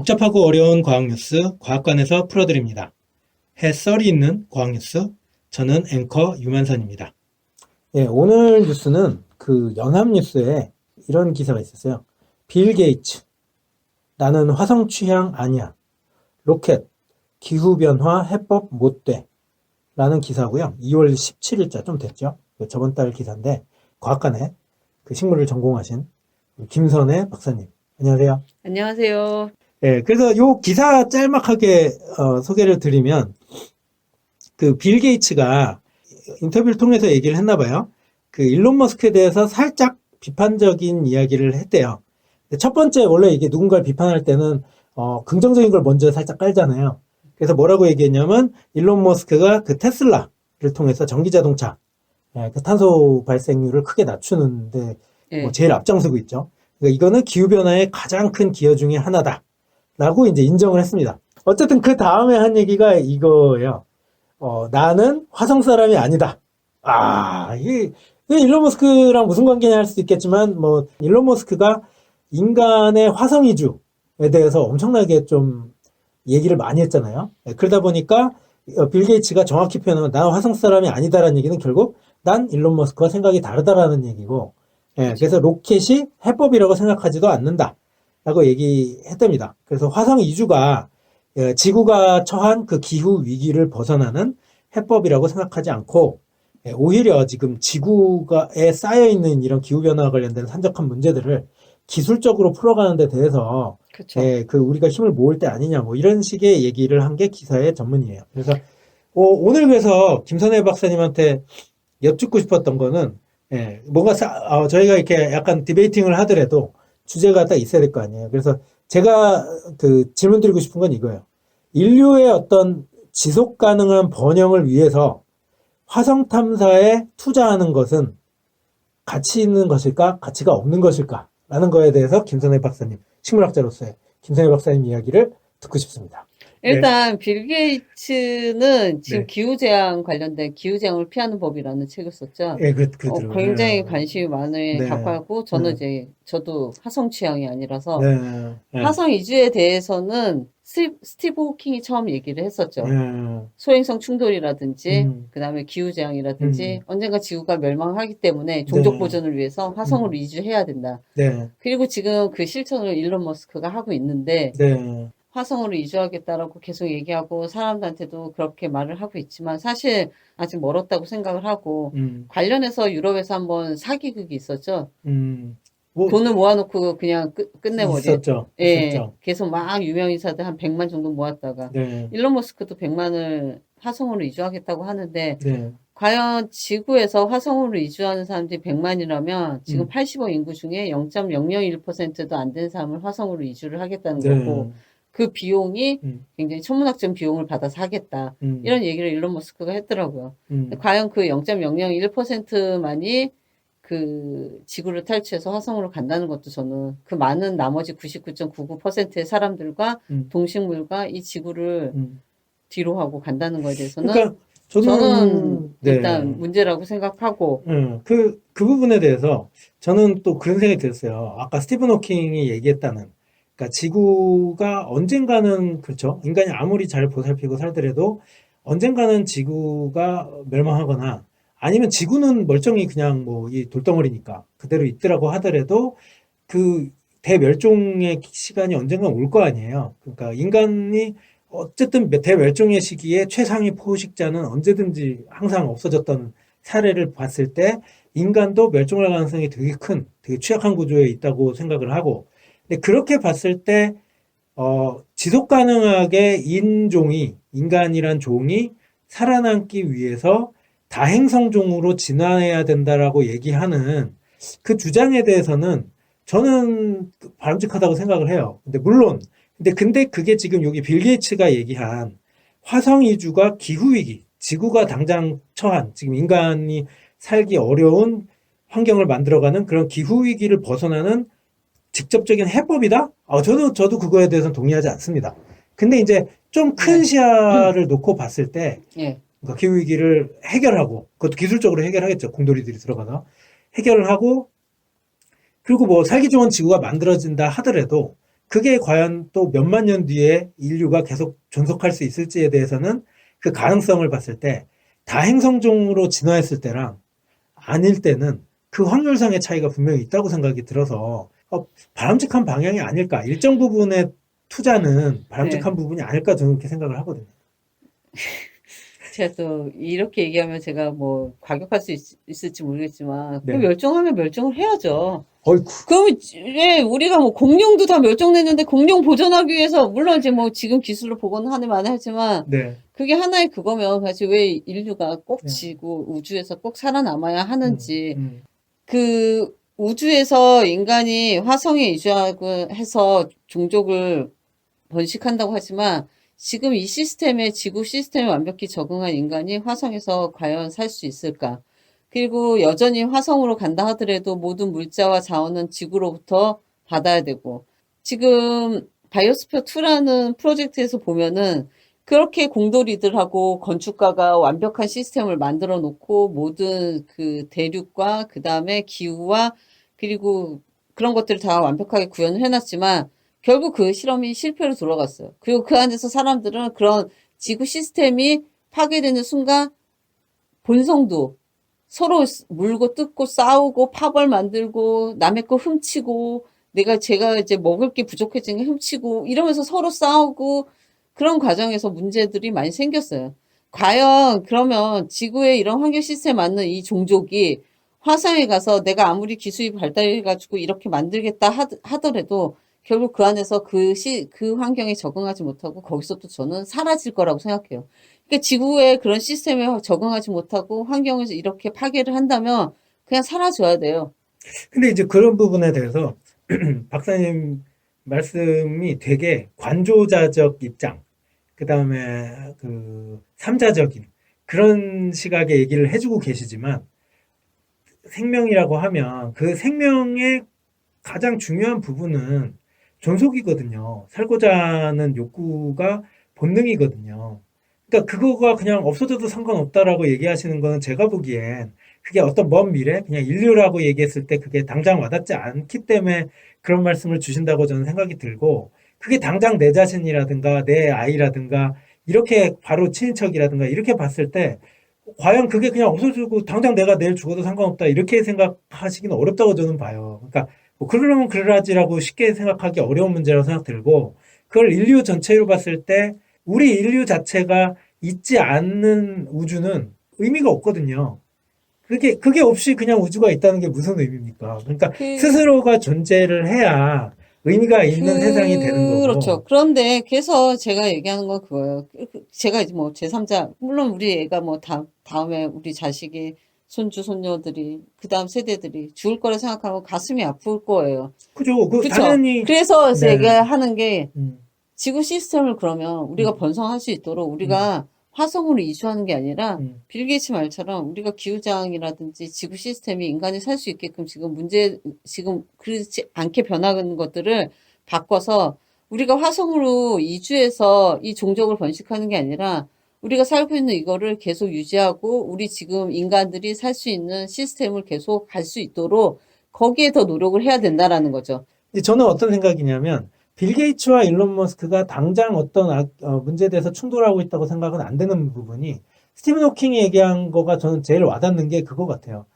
복잡하고 어려운 과학 뉴스 과학관에서 풀어드립니다. 해썰이 있는 과학 뉴스, 저는 앵커 유만선입니다. 예, 오늘 뉴스는 그 연합뉴스에 이런 기사가 있었어요. 빌 게이츠, 나는 화성 취향 아니야. 로켓, 기후변화 해법 못 돼. 라는 기사고요. 2월 17일자 좀 됐죠. 저번 달 기사인데 과학관에 그 식물을 전공하신 김선혜 박사님. 안녕하세요. 안녕하세요. 예, 그래서 요 기사 짤막하게 소개를 드리면 그 빌 게이츠가 인터뷰를 통해서 얘기를 했나 봐요. 그 일론 머스크에 대해서 살짝 비판적인 이야기를 했대요. 첫 번째 원래 이게 누군가를 비판할 때는 긍정적인 걸 먼저 살짝 깔잖아요. 그래서 뭐라고 얘기했냐면 일론 머스크가 그 테슬라를 통해서 전기 자동차 그 탄소 발생률을 크게 낮추는데 예. 제일 앞장서고 있죠. 그러니까 이거는 기후변화의 가장 큰 기여 중에 하나다. 라고 이제 인정을 했습니다. 어쨌든 그 다음에 한 얘기가 이거예요. 나는 화성 사람이 아니다. 이게 일론 머스크랑 무슨 관계냐 할 수도 있겠지만, 일론 머스크가 인간의 화성 이주에 대해서 엄청나게 좀 얘기를 많이 했잖아요. 그러다 보니까 빌 게이츠가 정확히 표현하면 난 화성 사람이 아니다라는 얘기는 결국 난 일론 머스크와 생각이 다르다라는 얘기고, 그렇죠. 그래서 로켓이 해법이라고 생각하지도 않는다. 라고 얘기했답니다. 그래서 화성 이주가 지구가 처한 그 기후 위기를 벗어나는 해법이라고 생각하지 않고 오히려 지금 지구에 쌓여있는 이런 기후변화와 관련된 산적한 문제들을 기술적으로 풀어가는 데 대해서 그렇죠. 그 우리가 힘을 모을 때 아니냐 이런 식의 얘기를 한 게 기사의 전문이에요. 그래서 오늘 그래서 김선혜 박사님한테 여쭙고 싶었던 거는 뭔가 저희가 이렇게 약간 디베이팅을 하더라도 주제가 딱 있어야 될 거 아니에요. 그래서 제가 그 질문 드리고 싶은 건 이거예요. 인류의 어떤 지속 가능한 번영을 위해서 화성 탐사에 투자하는 것은 가치 있는 것일까? 가치가 없는 것일까? 라는 거에 대해서 김선혜 박사님, 식물학자로서의 김선혜 박사님 이야기를 듣고 싶습니다. 일단 빌 게이츠는 지금 네. 기후재앙 관련된 기후재앙을 피하는 법이라는 책을 썼죠. 예, 그렇더라고요. 굉장히 관심이 많이 네. 갖고 하고 저는 저도 화성 취향이 아니라서 네. 화성 이주에 대해서는 스티브 호킹이 처음 얘기를 했었죠. 소행성 충돌이라든지 그다음에 기후재앙이라든지 언젠가 지구가 멸망하기 때문에 종족 보존을 위해서 화성으로 이주해야 된다. 그리고 지금 그 실천을 일론 머스크가 하고 있는데 화성으로 이주하겠다라고 계속 얘기하고 사람들한테도 그렇게 말을 하고 있지만 사실 아직 멀었다고 생각을 하고 관련해서 유럽에서 한번 사기극이 있었죠. 돈을 모아놓고 그냥 끝내버린. 있었죠. 계속 막 유명인사들 한 100만 정도 모았다가 일론 머스크도 100만을 화성으로 이주하겠다고 하는데 과연 지구에서 화성으로 이주하는 사람들이 100만이라면 지금 80억 인구 중에 0.001%도 안 되는 사람을 화성으로 이주를 하겠다는 거고 그 비용이 굉장히 천문학적 비용을 받아서 하겠다. 이런 얘기를 일론 머스크가 했더라고요. 과연 그 0.001%만이 그 지구를 탈취해서 화성으로 간다는 것도 저는 그 많은 나머지 99.99%의 사람들과 동식물과 이 지구를 뒤로 하고 간다는 거에 대해서는 그러니까 저는 일단 문제라고 생각하고 그 부분에 대해서 저는 또 그런 생각이 들었어요. 아까 스티븐 호킹이 얘기했다는 그러니까 지구가 언젠가는 그렇죠. 인간이 아무리 잘 보살피고 살더라도 언젠가는 지구가 멸망하거나 아니면 지구는 멀쩡히 그냥 이 돌덩어리니까 그대로 있더라고 하더라도 그 대멸종의 시간이 언젠가 올 거 아니에요. 그러니까 인간이 어쨌든 대멸종의 시기에 최상위 포식자는 언제든지 항상 없어졌던 사례를 봤을 때 인간도 멸종할 가능성이 되게 큰, 되게 취약한 구조에 있다고 생각을 하고 근데 그렇게 봤을 때 지속 가능하게 인간이란 종이 살아남기 위해서 다행성종으로 진화해야 된다라고 얘기하는 그 주장에 대해서는 저는 바람직하다고 생각을 해요. 근데 그게 지금 여기 빌 게이츠가 얘기한 화성 이주가 기후위기, 지구가 당장 처한, 지금 인간이 살기 어려운 환경을 만들어가는 그런 기후위기를 벗어나는 직접적인 해법이다? 저도 그거에 대해서는 동의하지 않습니다. 근데 이제 좀 큰 시야를 놓고 봤을 때, 그러니까 기후위기를 해결하고, 그것도 기술적으로 해결하겠죠. 공돌이들이 들어가서. 해결을 하고, 그리고 살기 좋은 지구가 만들어진다 하더라도, 그게 과연 또 몇만 년 뒤에 인류가 계속 존속할 수 있을지에 대해서는 그 가능성을 봤을 때 다행성종으로 진화했을 때랑 아닐 때는 그 확률상의 차이가 분명히 있다고 생각이 들어서 바람직한 방향이 아닐까. 일정 부분의 투자는 바람직한 부분이 아닐까 저는 그렇게 생각을 하거든요. 제가 또 이렇게 얘기하면 제가 뭐 과격할 수 있을지 모르겠지만 그 멸종하면 멸종을 해야죠. 어이쿠. 그러면 왜 우리가 뭐 공룡도 다 멸종됐는데 공룡 보존하기 위해서 물론 이제 뭐 지금 기술로 복원하는 많이 하지만 그게 하나의 그거면 사실 왜 인류가 꼭 지구 우주에서 꼭 살아남아야 하는지 그 우주에서 인간이 화성에 이주하고 해서 종족을 번식한다고 하지만 지금 이 시스템에 지구 시스템에 완벽히 적응한 인간이 화성에서 과연 살 수 있을까? 그리고 여전히 화성으로 간다 하더라도 모든 물자와 자원은 지구로부터 받아야 되고 지금 바이오스피어 2라는 프로젝트에서 보면은 그렇게 공돌이들하고 건축가가 완벽한 시스템을 만들어 놓고 모든 그 대륙과 그 다음에 기후와 그리고 그런 것들을 다 완벽하게 구현을 해놨지만 결국 그 실험이 실패로 돌아갔어요. 그리고 그 안에서 사람들은 그런 지구 시스템이 파괴되는 순간 본성도 서로 물고 뜯고 싸우고 파벌 만들고 남의 거 훔치고 제가 이제 먹을 게 부족해진 게 훔치고 이러면서 서로 싸우고 그런 과정에서 문제들이 많이 생겼어요. 과연 그러면 지구의 이런 환경 시스템에 맞는 이 종족이 화성에 가서 내가 아무리 기술이 발달해가지고 이렇게 만들겠다 하더라도 결국 그 안에서 그 환경에 적응하지 못하고 거기서 또 저는 사라질 거라고 생각해요. 그러니까 지구의 그런 시스템에 적응하지 못하고 환경을 이렇게 파괴를 한다면 그냥 사라져야 돼요. 근데 이제 그런 부분에 대해서 박사님 말씀이 되게 관조자적 입장, 그 다음에 그 삼자적인 그런 시각의 얘기를 해주고 계시지만 생명이라고 하면 그 생명의 가장 중요한 부분은 존속이거든요. 살고자 하는 욕구가 본능이거든요. 그러니까 그거가 그냥 없어져도 상관없다라고 얘기하시는 거는 제가 보기엔 그게 어떤 먼 미래, 그냥 인류라고 얘기했을 때 그게 당장 와닿지 않기 때문에 그런 말씀을 주신다고 저는 생각이 들고, 그게 당장 내 자신이라든가 내 아이라든가 이렇게 바로 친인척이라든가 이렇게 봤을 때 과연 그게 그냥 없어지고 당장 내가 내일 죽어도 상관없다 이렇게 생각하시기는 어렵다고 저는 봐요. 그러니까 뭐 그러려면 그러라지라고 쉽게 생각하기 어려운 문제라고 생각 들고, 그걸 인류 전체로 봤을 때 우리 인류 자체가 있지 않는 우주는 의미가 없거든요. 그게 없이 그냥 우주가 있다는 게 무슨 의미입니까? 그러니까 스스로가 존재를 해야 의미가 있는 세상이 되는 거고. 그렇죠. 그런데 그래서 제가 얘기하는 건 그거예요. 제가 이제 뭐 제3자, 물론 우리 애가 뭐 다음에 우리 자식이 손주, 손녀들이, 그 다음 세대들이 죽을 거라 생각하면 가슴이 아플 거예요. 그죠. 그쵸? 당연히. 그래서 제가 하는 게 지구 시스템을 그러면 우리가 번성할 수 있도록 우리가 화성으로 이주하는 게 아니라 빌 게이츠 말처럼 우리가 기후장이라든지 지구 시스템이 인간이 살 수 있게끔 지금 그렇지 않게 변하는 것들을 바꿔서 우리가 화성으로 이주해서 이 종족을 번식하는 게 아니라 우리가 살고 있는 이거를 계속 유지하고 우리 지금 인간들이 살 수 있는 시스템을 계속 갈 수 있도록 거기에 더 노력을 해야 된다라는 거죠. 저는 어떤 생각이냐면 빌 게이츠와 일론 머스크가 당장 어떤 문제에 대해서 충돌하고 있다고 생각은 안 되는 부분이, 스티븐 호킹이 얘기한 거가 저는 제일 와닿는 게 그거 같아요.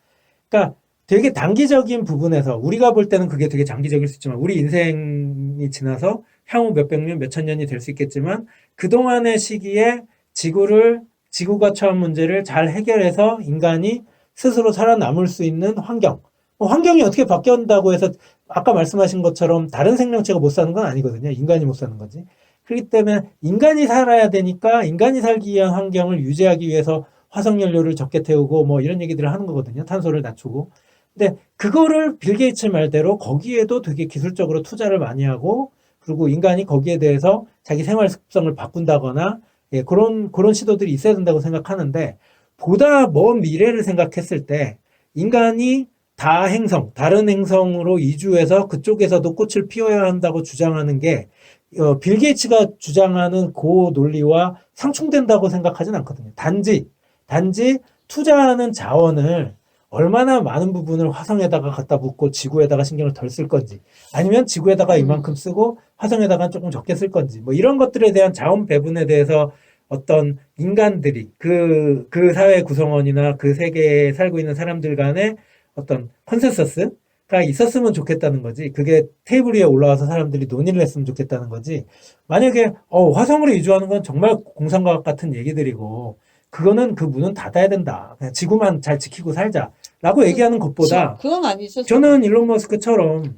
그러니까 되게 단기적인 부분에서 우리가 볼 때는 그게 되게 장기적일 수 있지만 우리 인생이 지나서 향후 몇백 년, 몇천 년이 될 수 있겠지만 그동안의 시기에 지구가 처한 문제를 잘 해결해서 인간이 스스로 살아남을 수 있는 환경, 환경이 어떻게 바뀐다고 해서 아까 말씀하신 것처럼 다른 생명체가 못 사는 건 아니거든요. 인간이 못 사는 거지. 그렇기 때문에 인간이 살아야 되니까 인간이 살기 위한 환경을 유지하기 위해서 화석연료를 적게 태우고 뭐 이런 얘기들을 하는 거거든요. 탄소를 낮추고. 근데 그거를 빌 게이츠 말대로 거기에도 되게 기술적으로 투자를 많이 하고, 그리고 인간이 거기에 대해서 자기 생활 습성을 바꾼다거나 그런 시도들이 있어야 된다고 생각하는데, 보다 먼 미래를 생각했을 때 인간이 다른 행성으로 이주해서 그쪽에서도 꽃을 피워야 한다고 주장하는 게 빌 게이츠가 주장하는 그 논리와 상충된다고 생각하진 않거든요. 단지 투자하는 자원을 얼마나 많은 부분을 화성에다가 갖다 붓고 지구에다가 신경을 덜 쓸 건지, 아니면 지구에다가 이만큼 쓰고 화성에다가 조금 적게 쓸 건지, 뭐 이런 것들에 대한 자원 배분에 대해서 어떤 인간들이 그 사회 구성원이나 그 세계에 살고 있는 사람들 간의 어떤 컨센서스가 있었으면 좋겠다는 거지. 그게 테이블 위에 올라와서 사람들이 논의를 했으면 좋겠다는 거지. 만약에 화성으로 이주하는 건 정말 공상과학 같은 얘기들이고, 그거는 그 문은 닫아야 된다. 그냥 지구만 잘 지키고 살자라고 얘기하는 것보다, 그건 아니죠. 저는 일론 머스크처럼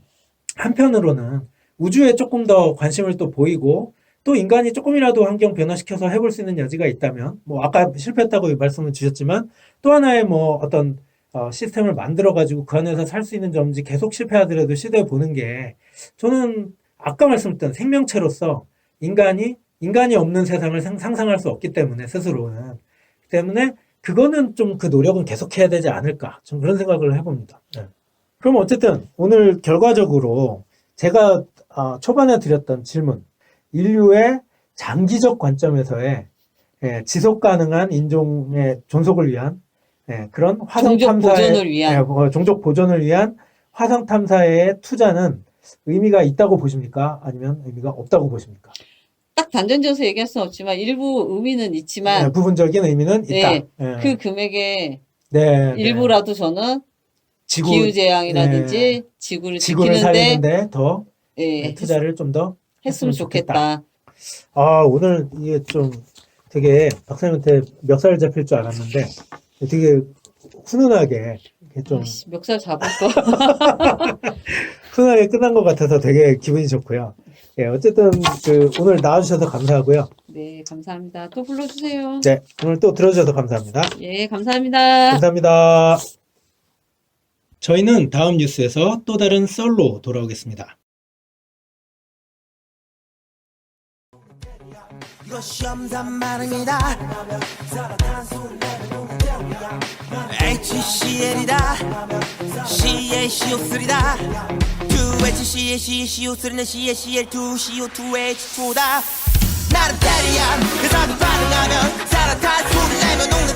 한편으로는 우주에 조금 더 관심을 또 보이고, 또 인간이 조금이라도 환경 변화시켜서 해볼 수 있는 여지가 있다면, 뭐 아까 실패했다고 말씀을 주셨지만, 또 하나의 뭐 어떤 시스템을 만들어가지고 그 안에서 살 수 있는 점인지 계속 실패하더라도 시도해 보는 게, 저는 아까 말씀드렸던 생명체로서 인간이 없는 세상을 상상할 수 없기 때문에, 스스로는. 때문에 그거는 좀 그 노력은 계속해야 되지 않을까, 좀 그런 생각을 해봅니다. 네. 그럼 어쨌든 오늘 결과적으로 제가 초반에 드렸던 질문, 인류의 장기적 관점에서의 지속 가능한 인종의 존속을 위한 그런 화성 탐사의 종족 보존을 위한 화성 탐사의 투자는 의미가 있다고 보십니까? 아니면 의미가 없다고 보십니까? 딱 단정지어서 얘기할 수는 없지만 일부 의미는 있지만 부분적인 의미는 있다. 네, 그 금액의 일부라도 저는 기후재앙이라든지 지구를 살리는데 더 투자를 좀 더 했으면 좋겠다. 오늘 이게 좀 되게 박사님한테 멱살 잡힐 줄 알았는데 되게 훈훈하게 좀 멱살 잡을 거 훈훈하게 끝난 것 같아서 되게 기분이 좋고요. 어쨌든 오늘 나와주셔서 감사하고요. 네, 감사합니다. 또 불러주세요. 네, 오늘 또 들어주셔서 감사합니다. 예, 감사합니다. 감사합니다. 저희는 다음 뉴스에서 또 다른 썰로 돌아오겠습니다. 이거 시험산 반응이다. HCl이다. CaCO3다. 2HCaCO3는 CaCl2 CO2H2다. 나는 테리야. 그래서 반응하면 산화탄소를 내면 녹는